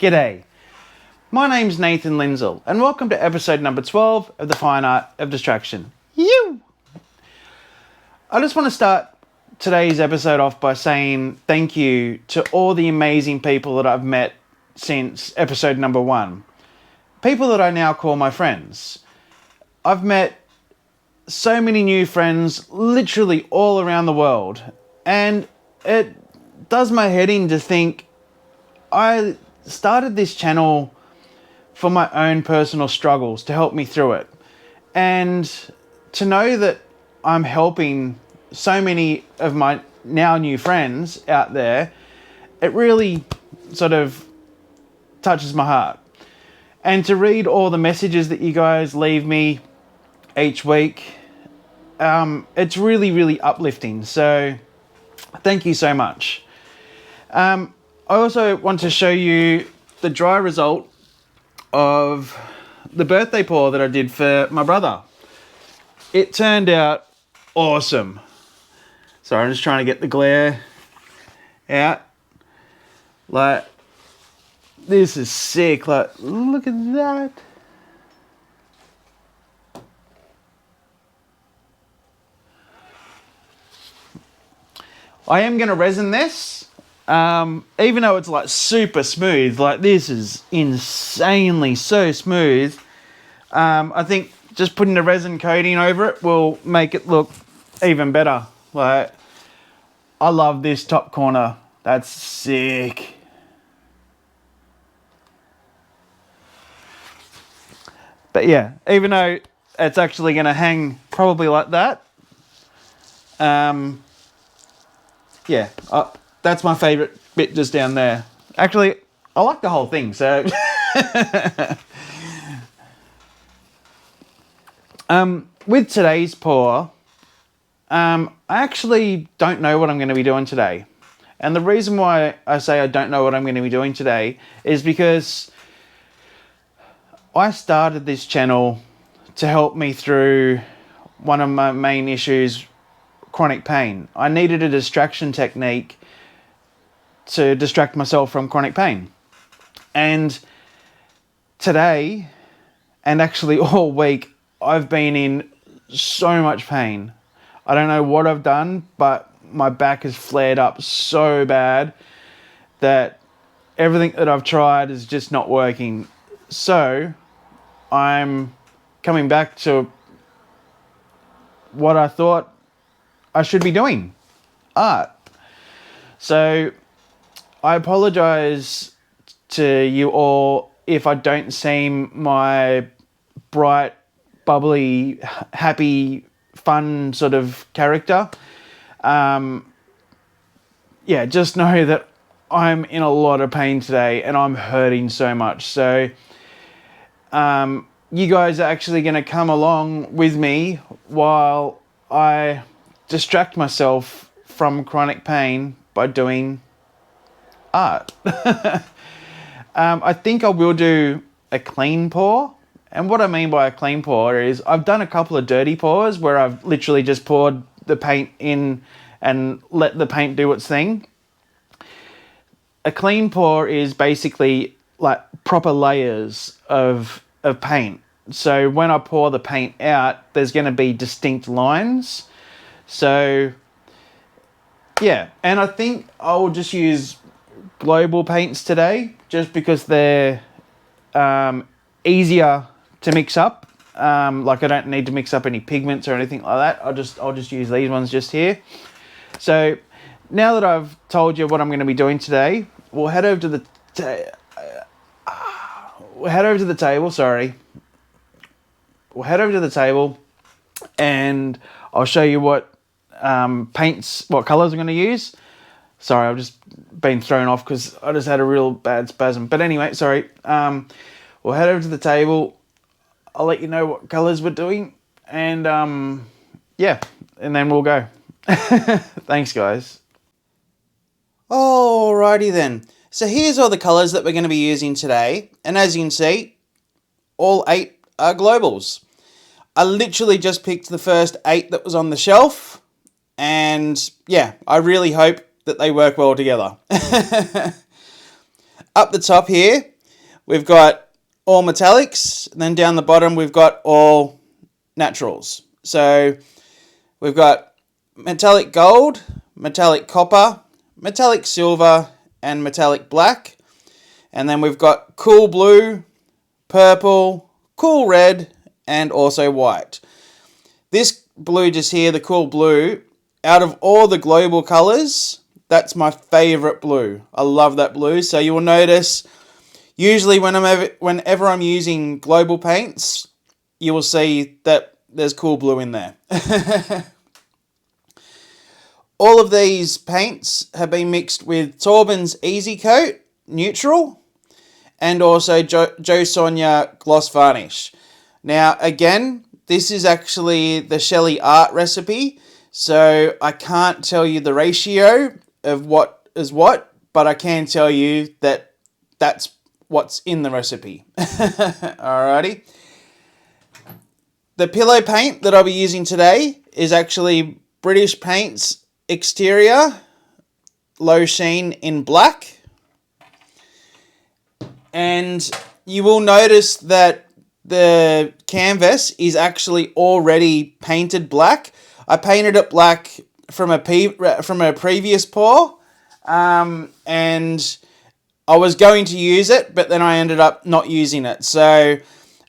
G'day, my name's Nathan Lindsell and welcome to episode number 12 of the Fine Art of Distraction. I just want to start today's episode off by saying thank you to all the amazing people that I've met since episode number 1. People that I now call my friends. I've met so many new friends literally all around the world, and it does my head in to think I started this channel for my own personal struggles to help me through it, and to know that I'm helping so many of my now new friends out there, it really sort of touches my heart. And to read all the messages that you guys leave me each week, it's really uplifting, so thank you so much. I also want to show you the dry result of the birthday pour that I did for my brother. It turned out awesome. Sorry, I'm just trying to get the glare out. Like, this is sick. Like, look at that. I am going to resin this. Even though it's like super smooth, like this is insanely so smooth. I think just putting the resin coating over it will make it look even better. Like, I love this top corner. That's sick. But yeah, even though it's actually going to hang probably like that, yeah, that's my favourite bit just down there. Actually, I like the whole thing, so... with today's pour, I actually don't know what I'm going to be doing today. And the reason why I say I don't know what I'm going to be doing today is because I started this channel to help me through one of my main issues, chronic pain. I needed a distraction technique to distract myself from chronic pain. And today, and actually all week, I've been in so much pain. I don't know what I've done, but my back has flared up so bad that everything that I've tried is just not working. So I'm coming back to what I thought I should be doing, art. So I apologize to you all if I don't seem my bright, bubbly, happy, fun sort of character. Yeah, just know that I'm in a lot of pain today and I'm hurting so much. So you guys are actually going to come along with me while I distract myself from chronic pain by doing art. I think I will do a clean pour. And what I mean by a clean pour is I've done a couple of dirty pours where I've literally just poured the paint in and let the paint do its thing. A clean pour is basically like proper layers of paint. So when I pour the paint out, there's going to be distinct lines. So yeah, and I think I will just use global paints today just because they're easier to mix up. Like I don't need to mix up any pigments or anything like that. I'll just use these ones just here. So now that I've told you what I'm going to be doing today, we'll head over to the table. Sorry, we'll head over to the table, and I'll show you what what colours I'm going to use. Sorry, I've just been thrown off because I just had a real bad spasm. But anyway, sorry. We'll head over to the table. I'll let you know what colours we're doing, and yeah, and then we'll go. Thanks, guys. Alrighty then. So here's all the colours that we're going to be using today, and as you can see, all 8 are globals. I literally just picked the first 8 that was on the shelf, and yeah, I really hope that they work well together. Up the top here, we've got all metallics, and then down the bottom we've got all naturals. So we've got metallic gold, metallic copper, metallic silver, and metallic black. And then we've got cool blue, purple, cool red, and also white. This blue just here, the cool blue, out of all the global colours, that's my favourite blue. I love that blue. So you will notice, usually whenever I'm using global paints, you will see that there's cool blue in there. All of these paints have been mixed with Taubmans Easy Coat Neutral and also Sonja Gloss Varnish. Now, again, this is actually the Shelee Art recipe, so I can't tell you the ratio of what is what, but I can tell you that that's what's in the recipe. Alrighty. The pillow paint that I'll be using today is actually British Paints Exterior Low Sheen in black. And you will notice that the canvas is actually already painted black. I painted it black from a previous pour, and I was going to use it, but then I ended up not using it. So,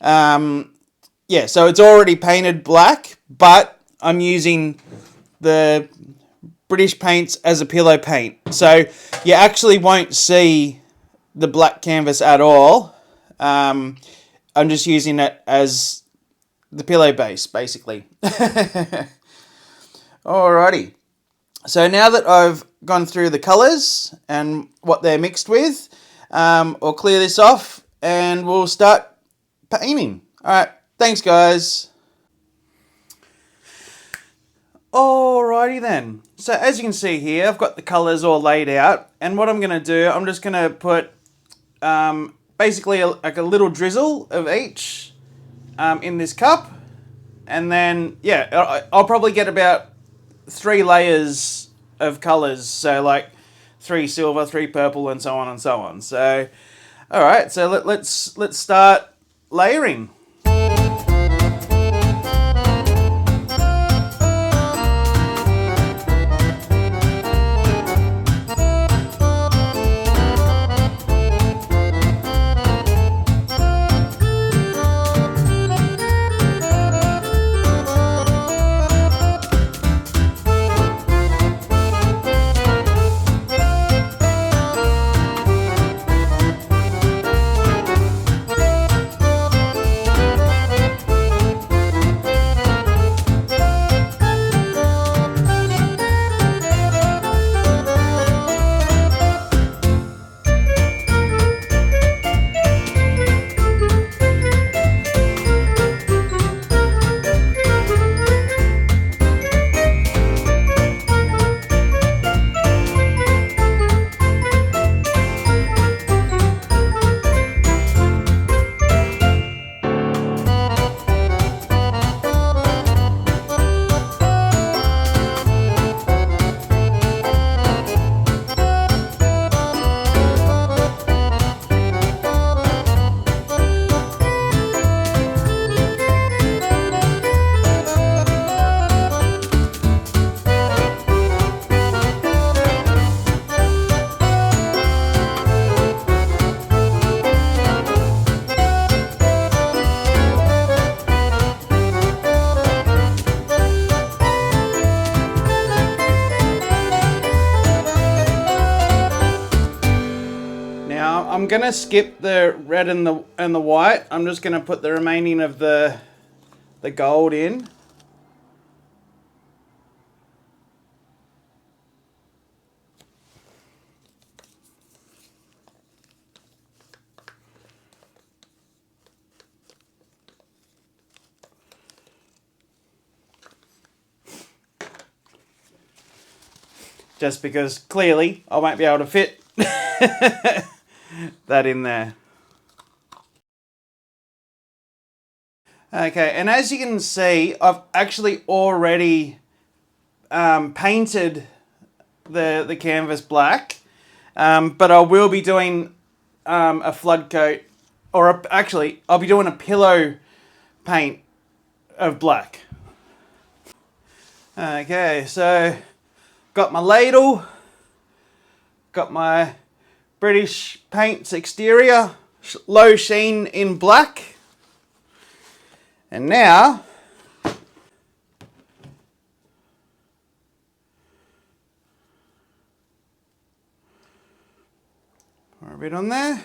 yeah, so it's already painted black, but I'm using the British Paints as a pillow paint. So you actually won't see the black canvas at all. I'm just using it as the pillow base, basically. Alrighty. So now that I've gone through the colours and what they're mixed with, we'll clear this off and we'll start painting. Alright, thanks guys. Alrighty then. So as you can see here, I've got the colours all laid out, and what I'm going to do, I'm just going to put basically like a little drizzle of each in this cup, and then yeah, I'll probably get about 3 layers of colours, so like 3 silver, 3 purple, and so on and so on. So alright, so let's start layering. I'm gonna skip the red and the white. I'm just gonna put the remaining of the gold in. Just because clearly I won't be able to fit that in there. Okay, and as you can see, I've actually already painted the canvas black, but I will be doing a flood coat actually, I'll be doing a pillow paint of black. Okay, so got my ladle, got my British Paints exterior, low sheen in black, and now pour a bit on there.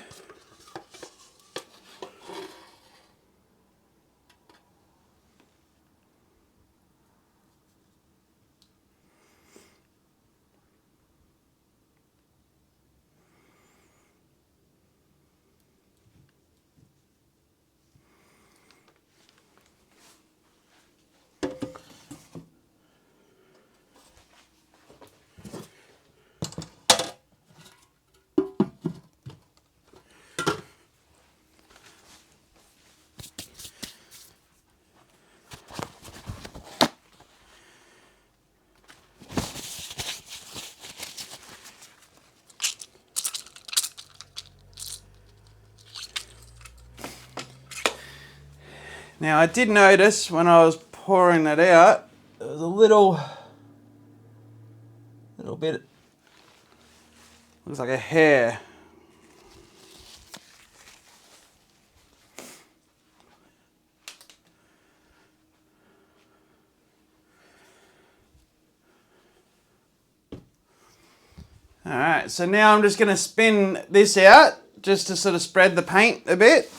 Now I did notice when I was pouring it out, there was a little bit, looks like a hair. Alright, so now I'm just going to spin this out just to sort of spread the paint a bit.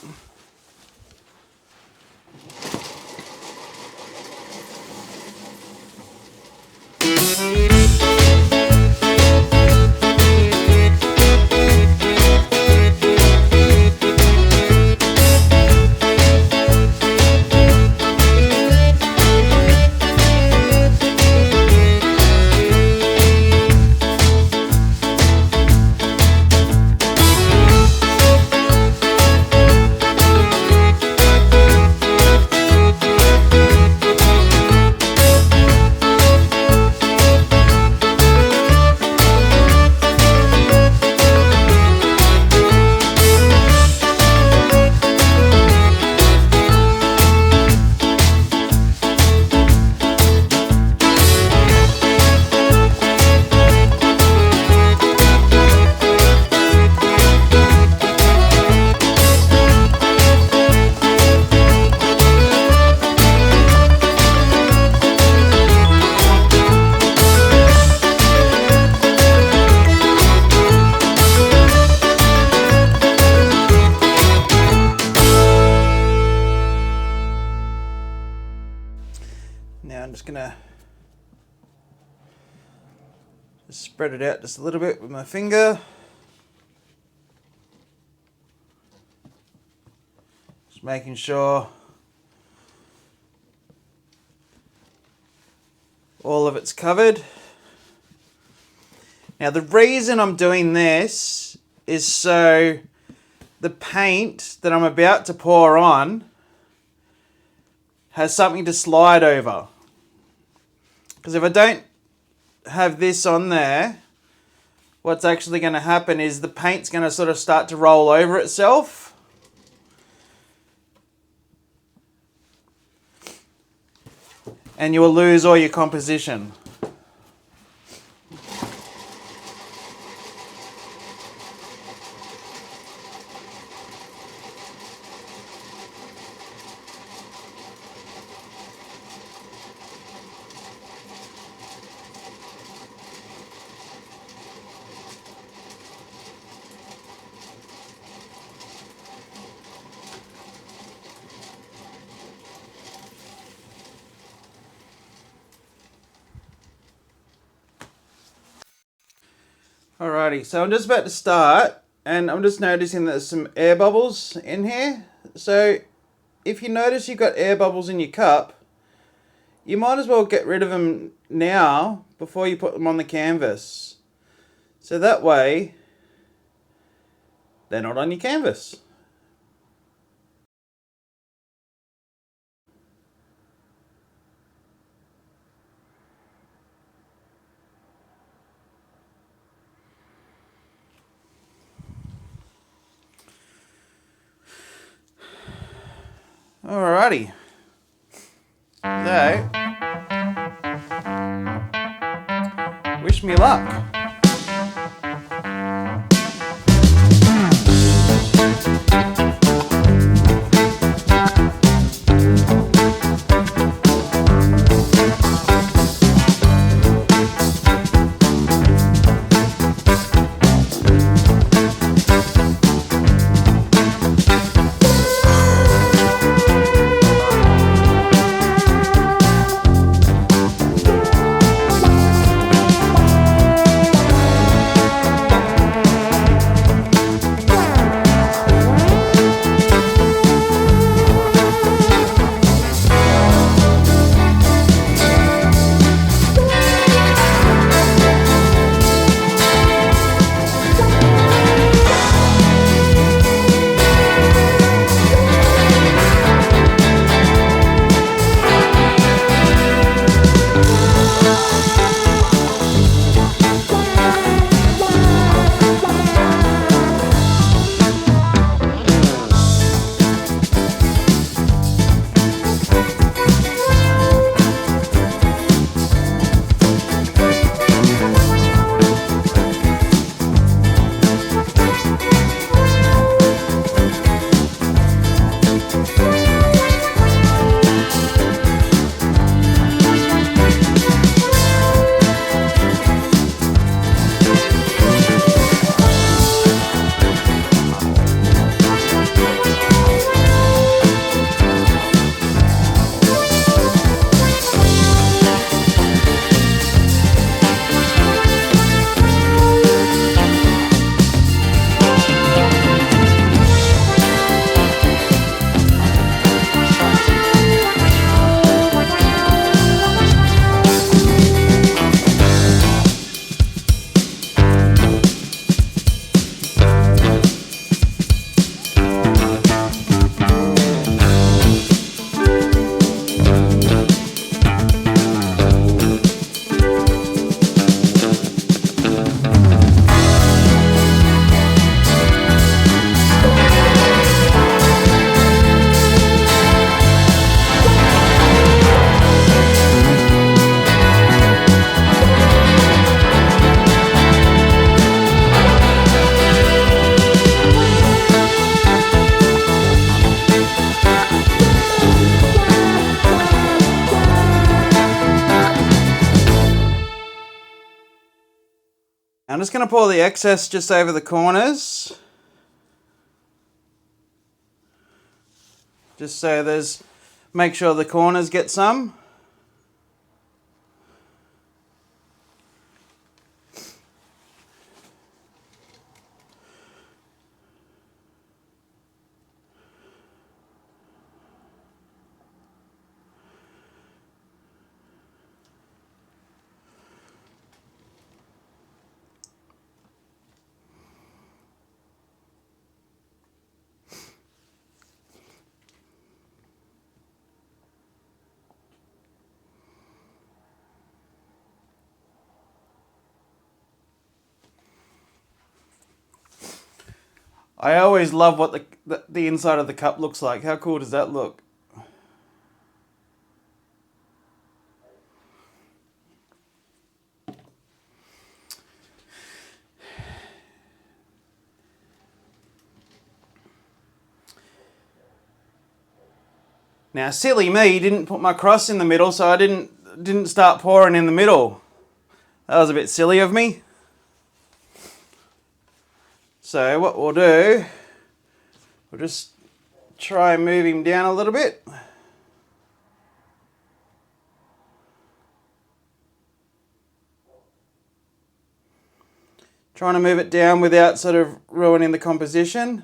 Now I'm just going to spread it out just a little bit with my finger. Just making sure all of it's covered. Now the reason I'm doing this is so the paint that I'm about to pour on has something to slide over. Because if I don't have this on there, what's actually going to happen is the paint's going to sort of start to roll over itself. And you will lose all your composition. Alrighty, so I'm just about to start and I'm just noticing that there's some air bubbles in here. So if you notice you've got air bubbles in your cup, you might as well get rid of them now before you put them on the canvas. So that way they're not on your canvas. Alrighty. So, wish me luck. I'm just going to pour the excess just over the corners. Just so make sure the corners get some. I always love what the inside of the cup looks like. How cool does that look? Now, silly me, didn't put my cross in the middle, so I didn't start pouring in the middle. That was a bit silly of me. So what we'll do, we'll just try and move him down a little bit. Trying to move it down without sort of ruining the composition.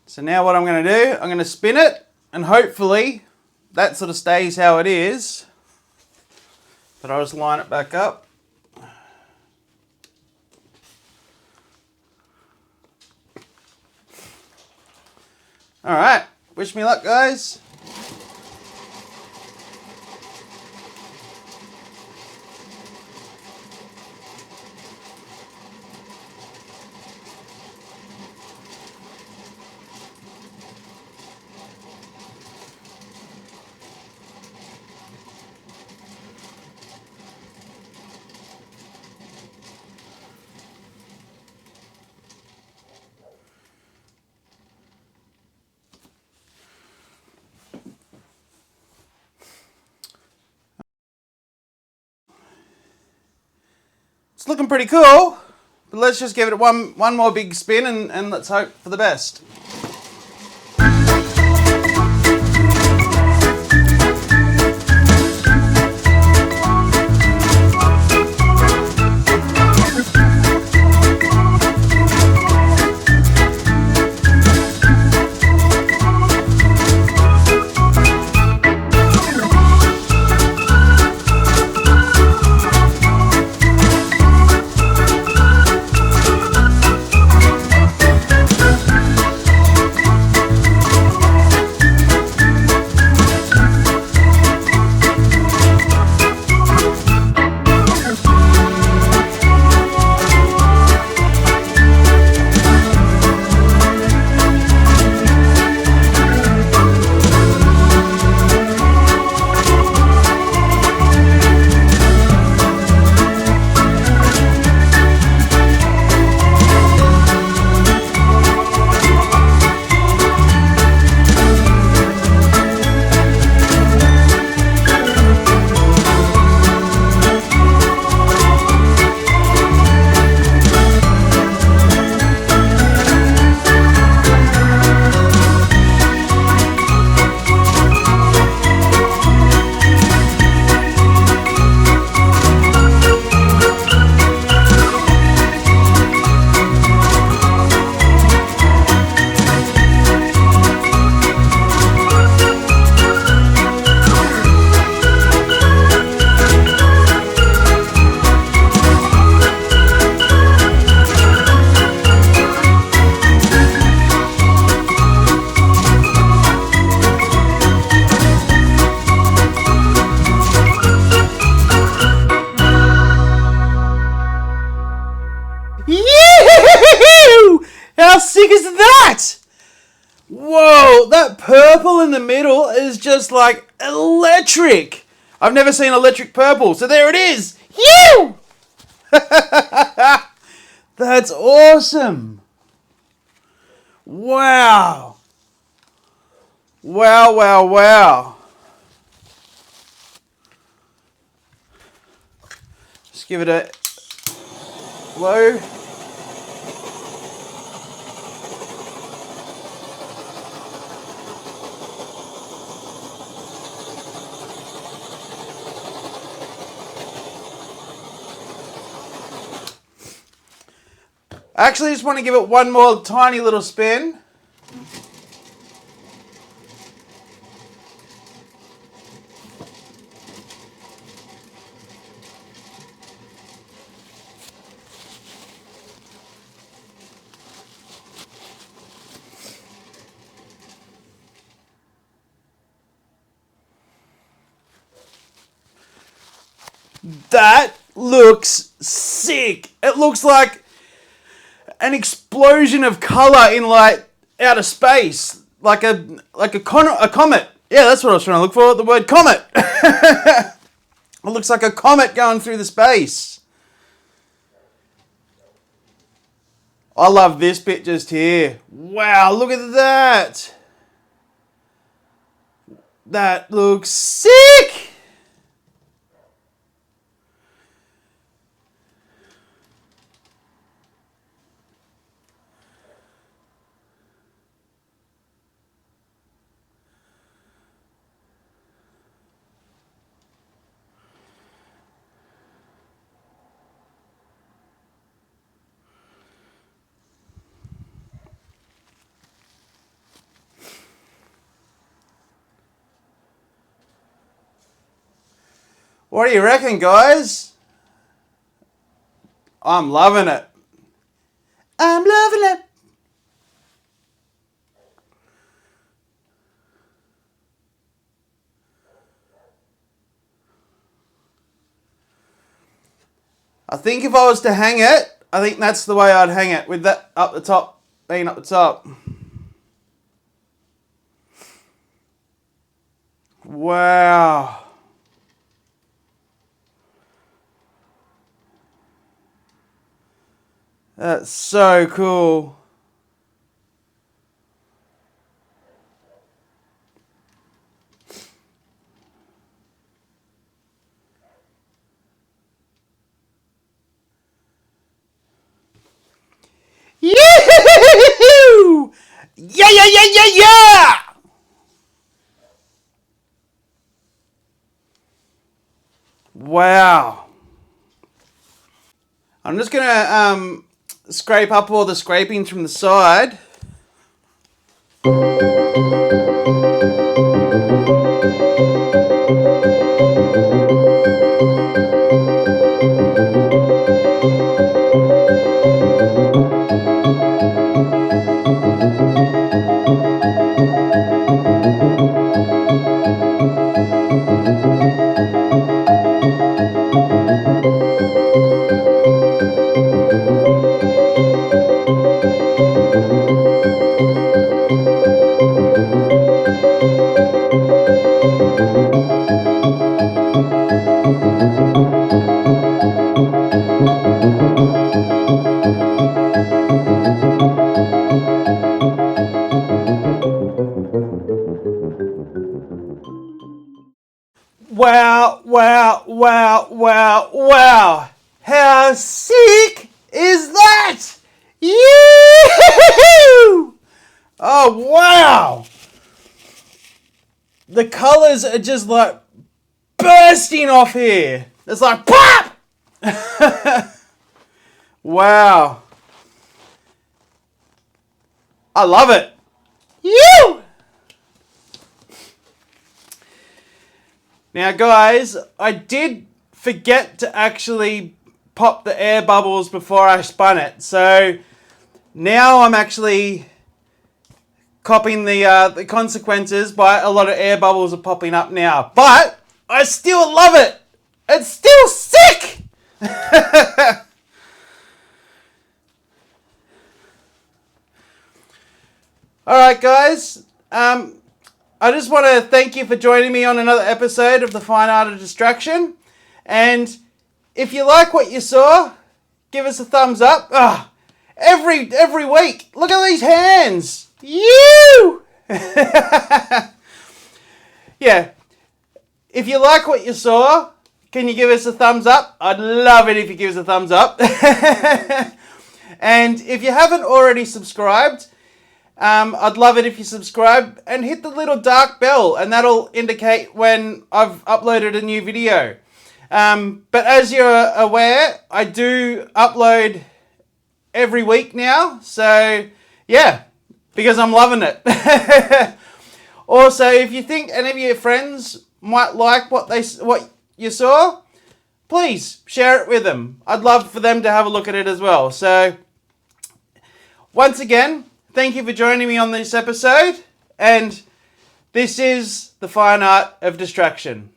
So now what I'm going to do, I'm going to spin it, and hopefully that sort of stays how it is. But I'll just line it back up. Alright, wish me luck, guys. It's looking pretty cool, but let's just give it one more big spin and let's hope for the best. Yee-hoo! How sick is that? Whoa, that purple in the middle is just like electric. I've never seen electric purple, so there it is. You! That's awesome. Wow. Wow, wow, wow. Just give it a blow. I actually just want to give it one more tiny little spin. That looks sick. It looks like an explosion of color in like outer space, like a comet. Yeah, that's what I was trying to look for. The word comet. It looks like a comet going through the space. I love this bit just here. Wow, look at that. That looks sick. What do you reckon, guys? I'm loving it. I'm loving it. I think if I was to hang it, I think that's the way I'd hang it, with that up the top, being up the top. Wow. That's so cool. Yeah, yeah, yeah, yeah, yeah! Wow. I'm just going to scrape up all the scrapings from the side. Wow, wow, wow, wow, wow. How sick is that? Yoo! Oh, wow. The colors are just like bursting off here. It's like pop! Wow. I love it. You! Now, guys, I did forget to actually pop the air bubbles before I spun it. So now I'm actually copying the consequences by a lot of air bubbles are popping up now. But I still love it. It's still sick. All right, guys. I just want to thank you for joining me on another episode of The Fine Art of Distraction. And if you like what you saw, give us a thumbs up. Every week, look at these hands. You! Yeah. If you like what you saw, can you give us a thumbs up? I'd love it if you give us a thumbs up. And if you haven't already subscribed, I'd love it if you subscribe and hit the little dark bell, and that'll indicate when I've uploaded a new video. But as you're aware, I do upload every week now. So yeah, because I'm loving it. Also, if you think any of your friends might like what you saw, please share it with them. I'd love for them to have a look at it as well. So once again, thank you for joining me on this episode, and this is The Fine Art of Distraction.